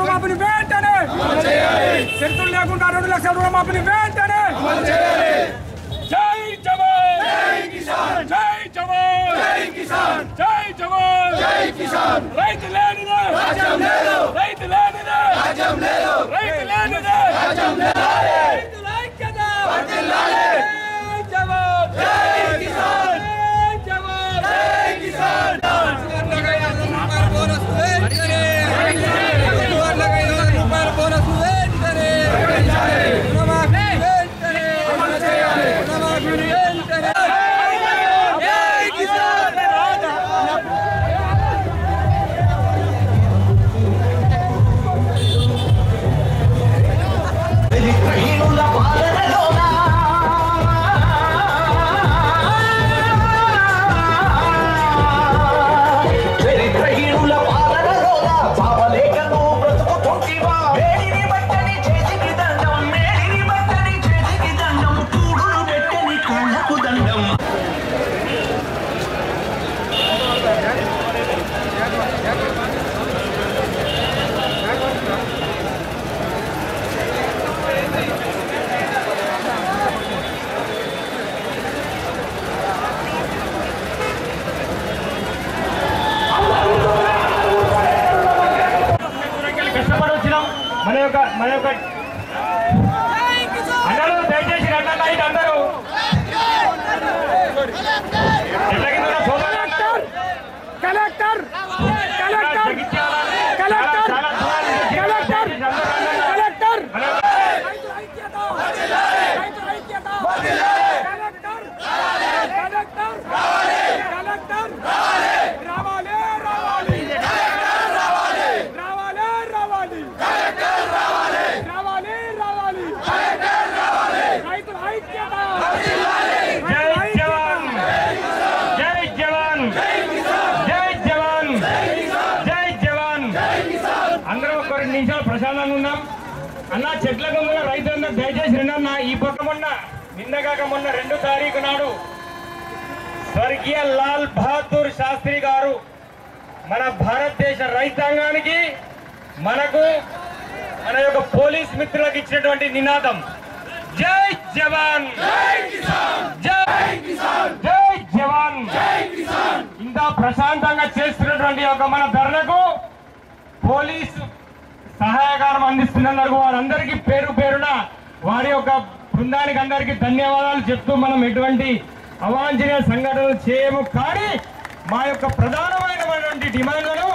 రుణమాఫీని వెంటనే షరతులు లేకుండా 2 లక్షల రుణమాఫీని వెంటనే జై జవాన్ జై కిసాన్ జై జవాన్ జై కిసాన్ జై జవాన్ జై కిసాన్ రైతు లేనిదే రాజ్యం లేదు రైతు లేనిదే రాజ్యం లేదు రైతు లేనిదే రాజ్యం లేదు రైతుల ఐక్యత వర్ధిల్లాలి జై జవాన్ జై కిసాన్ జై జవాన్ జై కిసాన్ అందరూ దయచేసి రండి అందరూ కలెక్టర్ ప్రశాంతంగా ఉన్నాం అన్న. చెట్ల కొంగుల రైతులందరూ దయచేసి రండన్న. ఈ పక్క నిన్నగాక మొన్న 2వ తారీఖు నాడు స్వర్గీయ లాల్ బహదూర్ శాస్త్రి గారు మన భారతదేశ రైతాంగానికి మనకు మన యొక్క పోలీస్ మిత్రులకు ఇచ్చినటువంటి నినాదం జై జవాన్ జై కిసాన్ జై కిసాన్ జై జవాన్ జై కిసాన్. ఇంత ప్రశాంతంగా చేస్తున్నటువంటి ఒక మన ధర్నకు పోలీసు సహాయకారం అందిస్తున్నందుకు వారందరికీ పేరు పేరున వారి యొక్క బృందానికి అందరికీ ధన్యవాదాలు చెప్తూ మనం ఎటువంటి అవాంఛనీయ సంఘటనలు చేయము. కానీ మా యొక్క ప్రధానమైనటువంటి డిమాండ్లను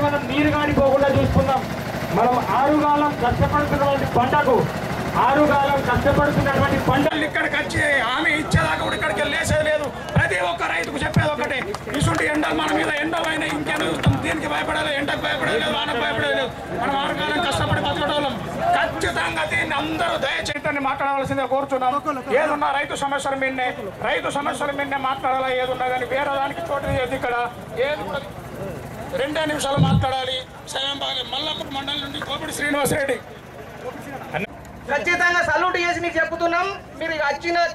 మనం నీరు కానిపోకుండా చూసుకుందాం. మనం ఆరుగాలం కష్టపడుతున్నటువంటి పంటలు ఇక్కడికి వచ్చి హామీ ఇచ్చేదాకా కూడా ఇక్కడికి లేసేది లేదు. ప్రతి ఒక్క రైతుకు చెప్పేది ఒకటే, ఇటువంటి ఎండలు మన మీద ఎండలైనా ఇంకేం చూస్తాం, దీనికి భయపడాలి, ఎండకు భయపడలేదు, వానకు భయపడలేదు. మనం ఆరుగాలం కష్టపడి బతకడం ఖచ్చితంగా దీన్ని అందరూ దయచేసి మాట్లాడవలసిందే కోరుచున్నాం. ఏదున్నా రైతు సమస్యల మీదనే మాట్లాడాలా. ఏదున్నా కానీ వేరే దానికి చోటు లేదు. ఇక్కడ ఏది కూడా 2 నిమిషాలు మాట్లాడాలి. సమయం బాగా మల్లపూర్ మండలం నుండి కోపిడి శ్రీనివాసరెడ్డి. ఖచ్చితంగా సల్యూట్ చేసి మీకు చెప్తున్నాం. మీరు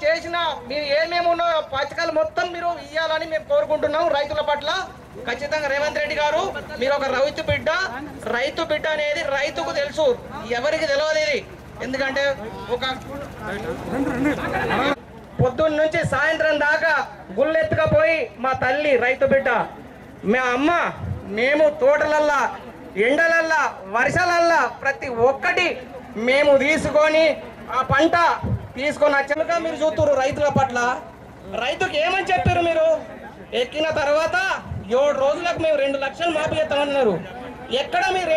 చేసిన మీరు ఏమేమి ఉన్నాయో పథకాలు మొత్తం మీరు ఇవ్వాలని మేము కోరుకుంటున్నాం. రైతుల పట్ల ఖచ్చితంగా రేవంత్ రెడ్డి గారు మీరు ఒక రైతు బిడ్డ అనేది రైతుకు తెలుసు, ఎవరికి తెలియదు ఇది. ఎందుకంటే ఒక పొద్దున్న నుంచి సాయంత్రం దాకా గుళ్ళెత్తుకపోయి మా తల్లి రైతు బిడ్డ, మా అమ్మ, మేము తోటలల్లా, ఎండలల్లా, వర్షాలల్లా ప్రతి ఒక్కటి మేము తీసుకొని ఆ పంట తీసుకొని వచ్చాక మీరు చూస్తున్నారు. రైతుల పట్ల రైతుకి ఏమని చెప్పారు మీరు? ఎక్కిన తర్వాత 7 రోజులకు మేము 2 లక్షలు మాఫీ చేస్తామన్నారు. ఎక్కడ మీరు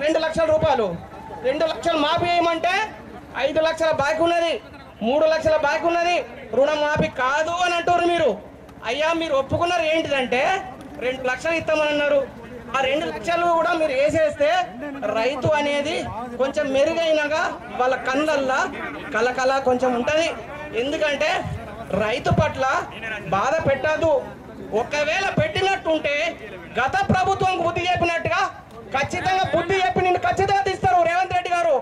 2 లక్షల రూపాయలు? 2 లక్షలు మాఫీ చేయమంటే 5 లక్షల బాకీ ఉన్నది, 3 లక్షల బాకీ ఉన్నది, రుణం మాఫీ కాదు అని అంటారు మీరు. అయ్యా మీరు ఒప్పుకున్నారు ఏంటిదంటే 2 లక్షలు ఇస్తామని అన్నారు. ఆ 2 లక్షలు కూడా మీరు వేసేస్తే రైతు అనేది కొంచెం మెరుగైనగా వాళ్ళ కళ్ళల్లో కలకల కొంచెం ఉంటది. ఎందుకంటే రైతు పట్ల బాధ పెట్టదు. ఒకవేళ పెట్టినట్టుంటే గత ప్రభుత్వం బుద్ధి చెప్పినట్టుగా ఖచ్చితంగా బుద్ధి చెప్పి నిన్ను ఖచ్చితంగా తీస్తారు రేవంత్ రెడ్డి గారు.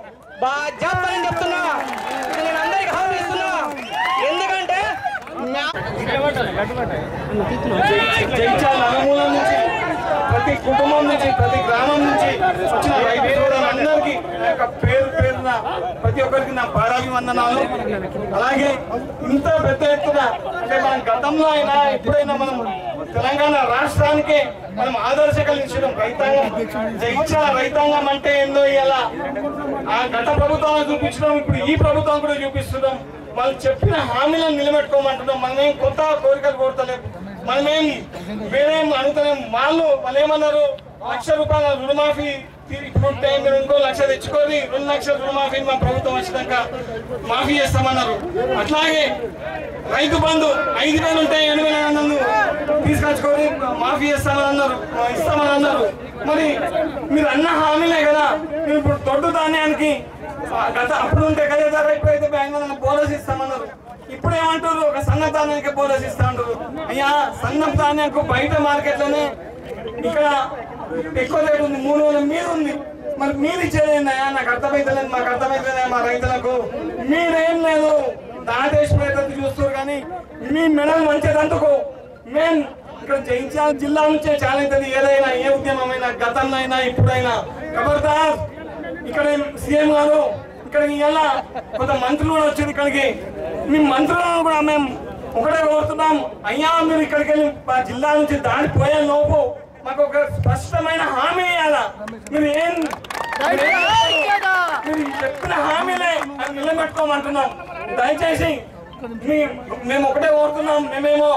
బాధ్యతని చెప్తున్నా, నేను అందరికి హామీ ఇస్తున్నా. ఎందుకంటే ప్రతి కుటుంబం నుంచి ప్రతి గ్రామం నుంచి వచ్చిన రైతు సోదరులందరికీ పేరు పేరున ప్రతి ఒక్కరికి నా పాదాభివందనాలు. అలాగే ఇంత పెద్ద ఎత్తున అంటే మనం గతంలో అయినా ఎప్పుడైనా మనం తెలంగాణ రాష్ట్రానికే మనం ఆదర్శ కలిగించడం రైతాంగం జయించిన రైతాంగం అంటే ఏందో ఇలా ఆ గత ప్రభుత్వం చూపించడం, ఇప్పుడు ఈ ప్రభుత్వం కూడా చూపిస్తున్నాం. వాళ్ళు చెప్పిన హామీలను నిలబెట్టుకోమంటున్నాం. మనమేం కొత్త కోరికలు కోరతలేము, మనమేం వేరేం అడుగుతలేం. వాళ్ళు ఏమన్నారు, 1,00,000 రూపాయల రుణమాఫీ ఇప్పుడు మీరు ఇంకో 1,00,000 తెచ్చుకొని 2 లక్షల రుణమాఫీ మా ప్రభుత్వం వచ్చినాక మాఫీ చేస్తామన్నారు. అట్లాగే రైతు బంధు 5,000 ఉంటే 8,500 తీసుకొచ్చుకొని మాఫీ ఇస్తామని అన్నారు. మరి మీరు అన్న హామీలే కదా. మీరు ఇప్పుడు దొడ్డు ధాన్యానికి అప్పుడు ఉంటే కదా ధర, ఇప్పుడైతే బ్యాంకులో బోనస్ ఇస్తామన్నారు. ఇప్పుడు ఏమంటారు, ఒక సన్న ధాన్యానికి బోనస్ ఇస్తా అంటారు. అయ్యా సన్న ధాన్యానికి బయట మార్కెట్లోనే ఇక్కడ ఎక్కువ రేటు ఉంది, 300 మీద ఉంది. మరి మీరు ఇచ్చేదేందయ్యా? నాకు అర్థమైతలేదు, మాకు అర్థమైతలే మా రైతులకు. మీరేం లేదు దాదేశ్ ప్రయత్నం చూస్తారు కానీ మీ మెడలు మంచిదందుకు మేము ఇక్కడ జయించాల జిల్లా నుంచే చాలా అవుతుంది. ఏదైనా ఏ ఉద్యమమైనా గతంలో అయినా ఇప్పుడైనా ఖబర్దార్. ఇక్కడ సీఎం గారు ఇక్కడికి ఇలా కొంత మంత్రులు కూడా వచ్చారు ఇక్కడికి. మీ మంత్రులను కూడా మేము ఒకటే కోరుతున్నాం, అయ్యా మీరు ఇక్కడికి వెళ్ళి మా జిల్లా నుంచి దాటిపోయే లోపు మాకు ఒక స్పష్టమైన హామీ ఇవ్వాలా. మీరు చెప్పిన హామీలే అది నిలబెట్టుకోమంటున్నాం. దయచేసి మేము ఒకటే కోరుతున్నాం, మేమేమో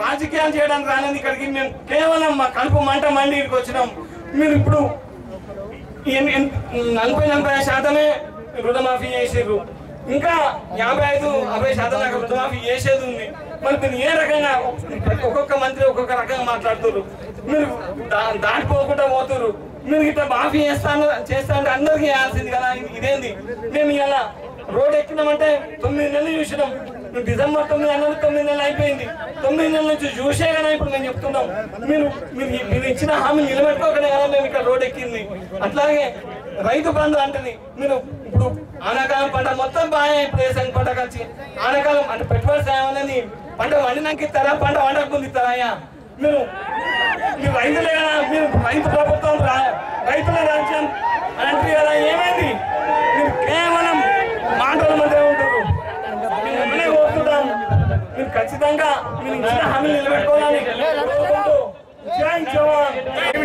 రాజకీయాలు చేయడానికి రాలేదు ఇక్కడికి. మేము కేవలం మా కడుపు మంట మండి ఇక్కడికి వచ్చినాం. మీరు ఇప్పుడు 40-45% రుణమాఫీ చేసారు, ఇంకా 55-60% దాకా రుణమాఫీ చేసేది ఉంది. మరి మీరు ఏ రకంగా ఒక్కొక్క మంత్రి ఒక్కొక్క రకంగా మాట్లాడుతున్నారు. మీరు దాటిపోకుండా పోతున్నారు. మీరు ఇట్లా మాఫీ చేస్తా అంటే అందరికీ వేయాల్సింది కదా. ఇదేంది? మేము ఇలా రోడ్ ఎక్కినామంటే 9 నెలలు చూసినాం. డిసెంబర్ 9 అన్నది 9 నెలలు అయిపోయింది. 9 నెలల నుంచి చూసే కదా ఇప్పుడు మేము చెప్తున్నాం. మీరు ఇచ్చిన హామీ నిలబెట్టుకోకనే కదా మేము ఇక్కడ రోడ్ ఎక్కింది. అట్లాగే రైతు బంధు అంటది. మీరు ఇప్పుడు ఆనాకాలం పంట మొత్తం బాగా ఇప్పుడు వేసాను పంట కలిసి ఆనాకాలం అంటే పెట్టుబడి సాయం అనేది పంట వండినాక ఇస్తారా, పంట వండక ముందు ఇస్తారా? అయ్యా మీరు రైతులే కదా, మీరు రైతు ప్రభుత్వం రైతుల రాజ్యం అంటే కదా. ఏమైంది? మీరు కేవలం మాటల మధ్య ఉంటారు. మేము కోరుతున్నాం, మీరు ఖచ్చితంగా మీరు ఇచ్చిన హామీలు నిలబెట్టుకోవాలని జై జవాన్.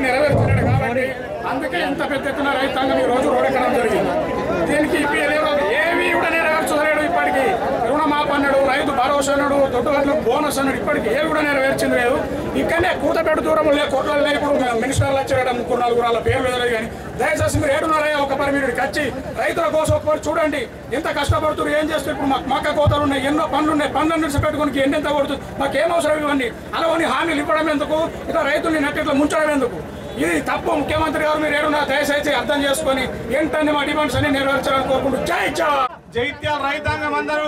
నెరవేర్చినాడు కాబట్టి అందుకే ఇంత పెద్ద ఎత్తున రైతాంగం ఈ రోజు రోడ్డెక్కడం జరిగింది. దీనికి ఏమి కూడా నెరవేర్చలేడు. ఇప్పటికీ రుణమాఫీ అన్నాడు, రైతు భరోసా అన్నాడు, దొడ్డు గంటలకు బోనస్ అన్నాడు, ఇప్పటికి ఏవి కూడా నెరవేర్చింది లేదు. ఇక్కడనే కూతపెట్టు దూరం కోట్లలో ఇప్పుడు మినిస్టర్లు వచ్చాడు, 3-4 పేర్లు వెళ్ళలేదు. కానీ దయచేసి మీరు ఏడున్నారయ్యా ఒక పరిమితికి వచ్చి రైతుల కోసం ఒకసారి చూడండి. ఎంత కష్టపడుతున్నారు, ఏం చేస్తారు. ఇప్పుడు మాకు కోతలు ఉన్నాయి, ఎన్నో పనులు ఉన్నాయి. పనులను నుంచి పెట్టుకుని ఎంతెంత కొడుతుంది, మాకేం అవసరం ఇవ్వండి. అలావని హామీలు ఇవ్వడం ఎందుకు, ఇక రైతుల్ని నెట్టిట్లో ముంచడం ఎందుకు? ఇది తప్పు. ముఖ్యమంత్రి గారు మీరు ఏడున్నా దయచేసి అర్థం చేసుకొని ఏంటంటే మా డిమాండ్స్ అన్ని నెరవేర్చాలని కోరుకుంటూ జై జవాన్. జైత్యాల రైతాంగం అందరూ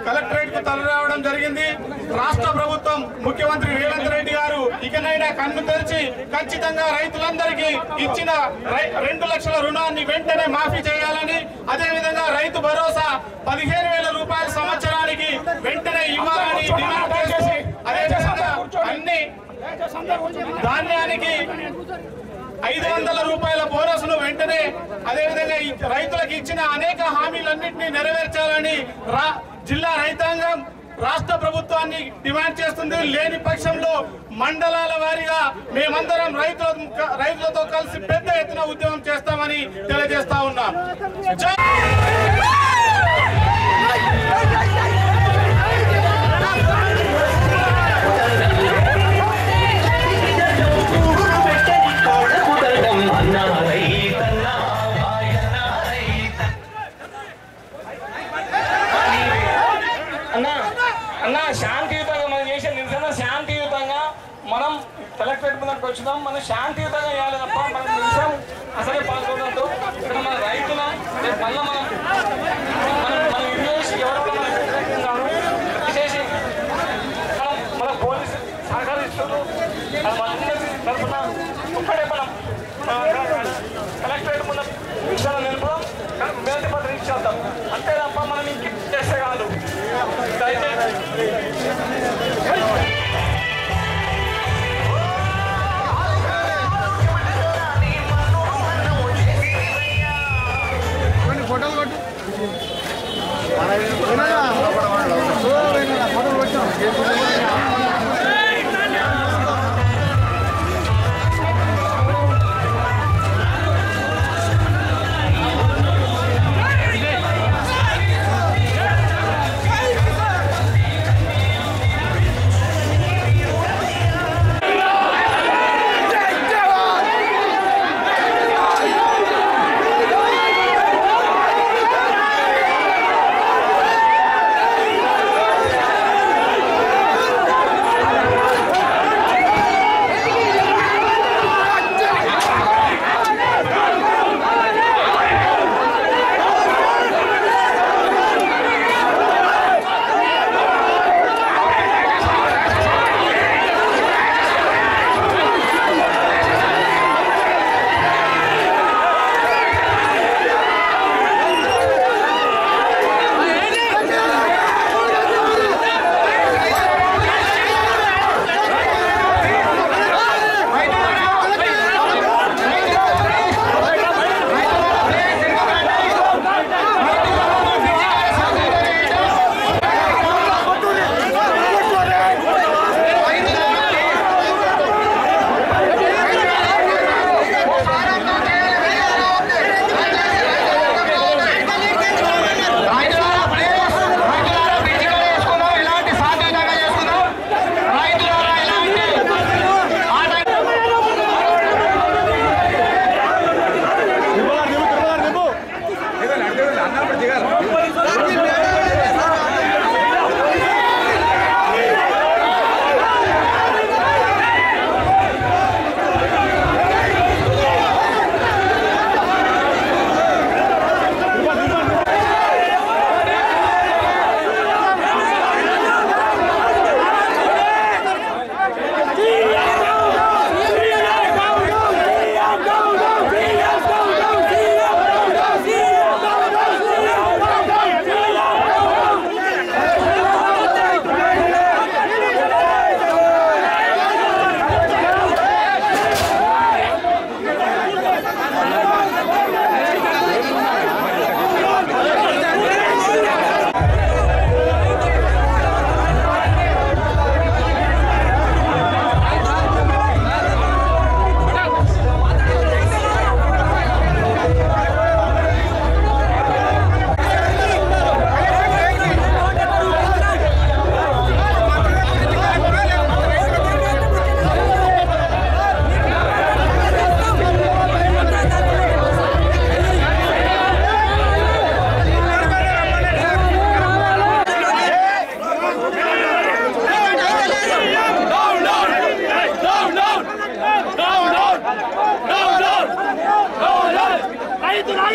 కలెక్టరేట్ కు తరలిరావడం జరిగింది. రాష్ట్ర ప్రభుత్వం ముఖ్యమంత్రి రేవంత్ రెడ్డి గారు ఇకనైనా కన్ను తెరిచి ఖచ్చితంగా రైతులందరికీ ఇచ్చిన 2 లక్షల రుణాన్ని వెంటనే మాఫీ చేయాలని, అదేవిధంగా రైతు భరోసా 15,000 రూపాయల సంవత్సరానికి వెంటనే ఇవ్వాలని డిమాండ్ చేసి, అదేవిధంగా అన్ని ధాన్యానికి 500 రూపాయల బోనస్ ను వెంటనే, అదేవిధంగా రైతులకు ఇచ్చిన అనేక హామీలన్నింటినీ నెరవేర్చాలని జిల్లా రైతాంగం రాష్ట్ర ప్రభుత్వాన్ని డిమాండ్ చేస్తుంది. లేని పక్షంలో మండలాల వారీగా మేమందరం రైతులతో కలిసి పెద్ద ఎత్తున ఉద్యమం చేస్తామని తెలియజేస్తా ఉన్నాం. అన్నా శాంతియుతంగా మనం చేసే నిరసన శాంతియుతంగా మనం కలెక్టరేట్ ముందుకు వచ్చినాం. మనం శాంతియుతంగా చేయాలి తప్ప మన నిరసన అసలే పాల్గొనడంతో ఇక్కడ మన రైతుల మళ్ళీ మనం ఇన్వేసి ఎవరు చేసి మన పోలీసు సహకరిస్తున్నారు. మనందరి తరఫున ఒక్కడే మనం కలెక్టరేట్ ముందు నిరసన నిలుపుదాం, వినతి పత్రం ఇచ్చేద్దాం. అంతే తప్ప మనం ఇంక చేస్తే కాదు. దయచేసి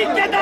ఐక్యత